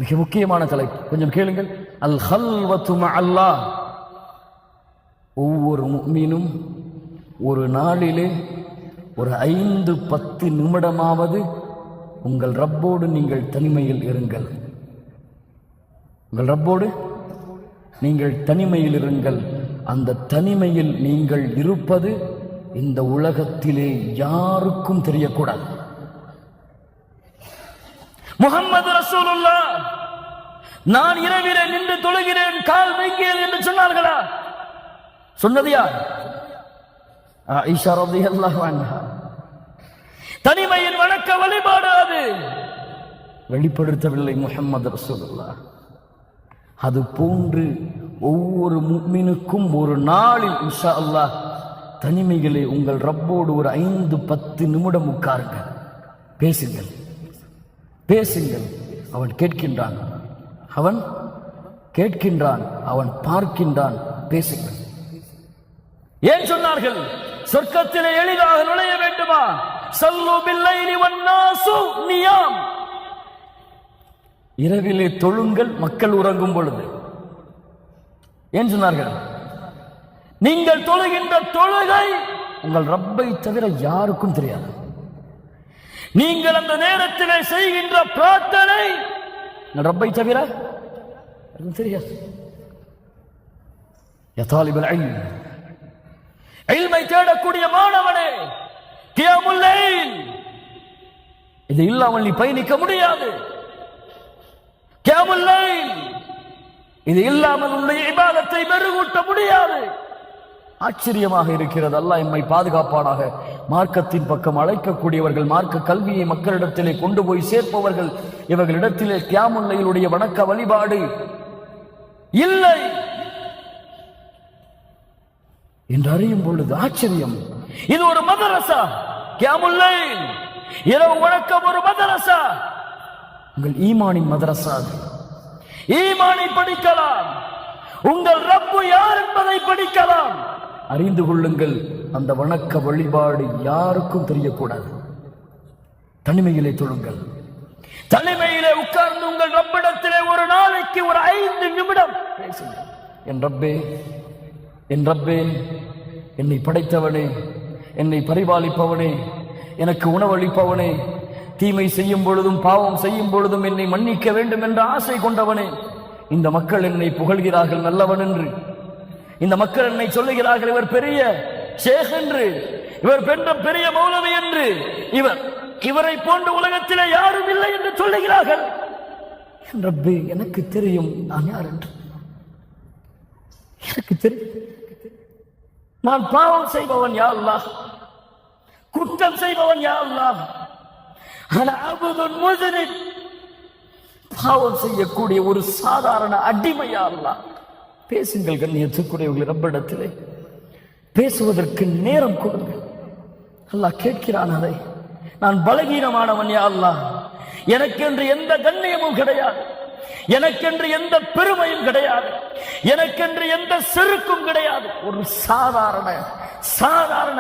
மிக முக்கியமான தலைப்பு, கொஞ்சம் கேளுங்கள். அல் ஹல்வத்து மஅல்லாஹ். ஒவ்வொரு முஃமினும் ஒரு நாளிலே ஒரு 5-10 நிமிடமாவது உங்கள் ரப்போடு நீங்கள் தனிமையில் இருங்கள். உங்கள் ரப்போடு நீங்கள் தனிமையில் இருங்கள். அந்த தனிமையில் நீங்கள் இருப்பது இந்த உலகத்திலே யாருக்கும் தெரியக்கூடாது. முஹம்மது ரசூலுல்லாஹ் நான் இரவிலே நின்று தொழுகிறேன், கால் வைக்கிறேன் என்று சொன்னார்களா? சொன்னது யார்? ஆயிஷா ரலியல்லாஹு அன்ஹா. தனிமையின் வணக்க வழிபாடு அது வெளிப்படுத்தவில்லை முஹம்மது ரசூலுல்லாஹ். அது போன்று ஒவ்வொரு முஃமினுக்கும் ஒரு நாளில் இன்ஷா அல்லாஹ் தனிமைகளே உங்கள் ரப்போடு ஒரு 5-10 நிமிடம் உட்காருங்கள், பேசுங்கள், பேசுங்கள். அவன் கேட்கின்றான், அவன் கேட்கின்றான், அவன் பார்க்கின்றான். பேசுங்கள். ஏன் சொன்னார்கள்? சொர்க்கத்திலே எளிதாக நுழைய வேண்டுமா? ஸல்லு பில்லைலி வன்னாசு நியாம். இரவிலே தொழுங்கள், மக்கள் உறங்கும் பொழுது. ஏன் சொன்னார்கள்? நீங்கள் தொழுகின்ற தொழுகை உங்கள் ரப்பை தவிர யாருக்கும் தெரியாது. நீங்கள் அந்த நேரத்திலே செய்கின்ற பிரார்த்தனை ரப்பை தவிர தெரியாது. யா தாலிபுல் இல்ம், இல்மை தேடக்கூடிய மாணவனே, கியாமுல் லைல் இது இல்லாமல் நீ பயணிக்க முடியாது. கியாமுல் லைல் இது இல்லாமல் உன்னுடைய இபாதத்தை மெருகூட்ட முடியாது. ஆச்சரியமாக இருக்கிறது. அல்லாஹ் எம்மை பாதுகாப்பானாக. மார்க்கத்தின் பக்கம் அழைக்கக்கூடியவர்கள், மார்க்க கல்வியை மக்களிடத்திலே கொண்டு போய் சேர்ப்பவர்கள், இவர்களிடத்திலே கியாமுல் லைலுடைய வணக்க வழிபாடு இல்லை என்று அறியும் பொழுது ஆச்சரியம். இது ஒரு மதரசா. கியாமுல் லைல் இரவு வணக்கம் ஒரு மதரசா. உங்கள் ஈமானின் மதரசா. ஈமானை படிக்கலாம், உங்கள் ரப்பு யார் என்பதை படிக்கலாம். அறிந்து கொள்ளுங்கள். அந்த வணக்க வழிபாடு யாருக்கும் தெரியக்கூடாது. தனிமையிலே தொழுங்கள். தனிமையிலே உட்கார்ந்து உங்கள் ரப்பிடத்திலே ஒரு நாளைக்கு ஒரு 5 நிமிடம் பேசுங்கள். என் ரப்பே, என் ரப்பே, என்னை படைத்தவனே, என்னை பரிபாலிப்பவனே, எனக்கு உணவளிப்பவனே, தீமை செய்யும் பொழுதும் பாவம் செய்யும் பொழுதும் என்னை மன்னிக்க வேண்டும் என்ற ஆசை கொண்டவனே, இந்த மக்கள் என்னை புகழ்கிறார்கள் நல்லவன் என்று, இந்த மக்கள் என்னை சொல்லுகிறார்கள் இவர் பெரிய ஷேக் என்று, இவர் பெரிய மௌலவி என்று, இவரை போன்ற உலகத்திலே யாரும் இல்லை என்று சொல்லுகிறார்கள். ரப்பே, எனக்கு தெரியும் நான் யார் என்று. எனக்கு தெரியும் நான் பாவம் செய்பவன் யா அல்லாஹ், குற்றம் செய்பவன் யா அல்லாஹ். பாவம் செய்யக்கூடிய ஒரு சாதாரண அடிமையா அல்லாஹ். பேசுங்கள் கண்ணியத்துக்குரியவர்கள், ரப்பிடத்திலே பேசுவதற்கு நேரம் கொடுங்கள். அல்லாஹ் கேட்கிறான் அதை. நான் பலகீனமானவன் யா அல்லாஹ், எனக்கென்று எந்த கண்ணியமும் கிடையாது, எனக்கென்று எந்த பெருமையும் கிடையாது, எனக்கென்று எந்த செருக்கும் கிடையாது. ஒரு சாதாரண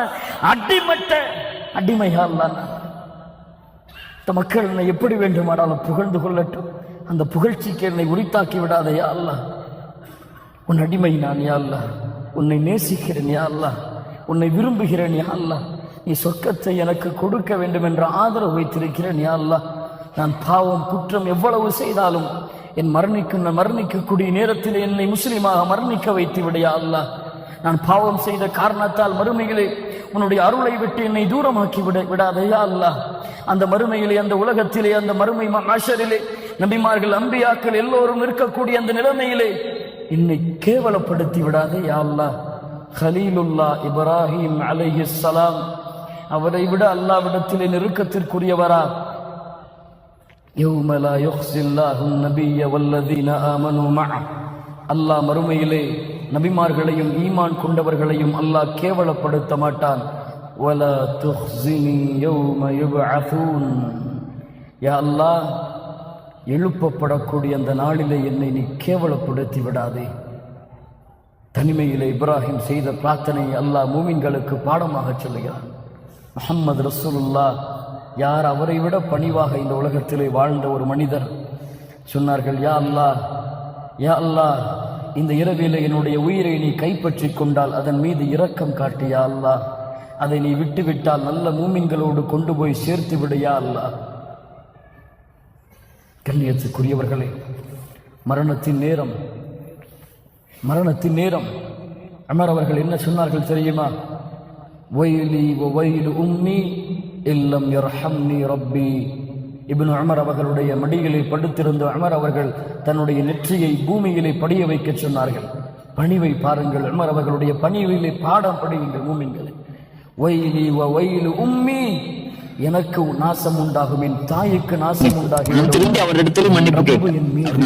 அடிமையா அல்லாஹ். இந்த மக்கள் என்னை எப்படி வேண்டுமானாலும் புகழ்ந்து கொள்ளட்டும், அந்த புகழ்ச்சிக்கு என்னை உரித்தாக்கி விடாதே யா அல்லாஹ். உன் அடிமை நான் யா அல்லாஹ், உன்னை நேசிக்கிறேன் யா அல்லாஹ், உன்னை விரும்புகிறேன் யா அல்லாஹ். நீ சொர்க்கத்தை எனக்கு கொடுக்க வேண்டும் என்ற ஆதரவு வைத்திருக்கிறேன் யா அல்லாஹ். நான் பாவம் குற்றம் எவ்வளவு செய்தாலும் என் மரணிக்கக்கூடிய நேரத்தில் என்னை முஸ்லிமாக மரணிக்க வைத்து விட யா அல்லாஹ். நான் பாவம் செய்த காரணத்தால் மறுமையிலே உன்னுடைய அருளை விட்டு என்னை தூரமாக்கி விடாதே யா அல்லாஹ். அந்த மறுமையிலே, அந்த உலகத்திலே, அந்த மறுமை மஹ்ஷரிலே நபிமார்கள் அம்பியாக்கள் எல்லோரும் இருக்கக்கூடிய அந்த நிலைமையிலே என்னை கேவலப்படுத்தி விடாதே யா அல்லாஹ். கலீலுல்லாஹ் இப்ராஹிம் அலைஹிஸ்ஸலாம், அவரை விட அல்லாஹ்விடத்திலே நெருக்கத்திற்குரியவரா? யௌம லா யுஹ்ஸில்லாஹு நபிய்ய வல்லதீன ஆமனூ மஅஹ். அல்லாஹ் மறுமையிலே நபிமார்களையும் ஈமான் கொண்டவர்களையும் அல்லாஹ் கேவலப்படுத்த மாட்டான். வலா துஹ்ஸினி யௌம யுபஅஸூன். யா அல்லாஹ், எழுப்பப்படக்கூடிய அந்த நாளிலே என்னை நீ கேவலப்படுத்தி விடாதே. தனிமையிலே இப்ராஹிம் செய்த பிரார்த்தனையை அல்லாஹ் மூமின்களுக்கு பாடமாக சொல்லுகிறான். முஹம்மது ரசூலுல்லாஹ் யார் அவரை விட பணிவாக இந்த உலகத்திலே வாழ்ந்த ஒரு மனிதர்? சொன்னார்கள், யா அல்லாஹ், யா அல்லாஹ், இந்த இரவிலே என்னுடைய உயிரை நீ கைப்பற்றிக் கொண்டால் அதன் மீது இரக்கம் காட்டு யா அல்லாஹ். அதை நீ விட்டுவிட்டால் நல்ல மூமின்களோடு கொண்டு போய் சேர்த்து விடு யா அல்லாஹ். கண்ணியத்துக்குரியவர்களே, மரணத்தின் நேரம் உமர் அவர்கள் என்ன சொன்னார்கள் தெரியுமா? வைலி வைலு உம்மி இல்லம் யர்ஹம்னி ரப்பி. இப்னு உமர் அவர்களுடைய மடியிலே படுத்திருந்த உமர் அவர்கள் தன்னுடைய நெற்றியை பூமியிலே படிய வைக்க சொன்னார்கள். பணிவை பாருங்கள், உமர் அவர்களுடைய பணிவிலே பாடம் படியுங்கள் மூமின்களே. வைலி வைலு உம்மி, எனக்கு நாசம் உண்டாகும், என் தாய்க்கு நாசம் உண்டாகும், அவரிடத்தில் மன்னிப்பு என் மீது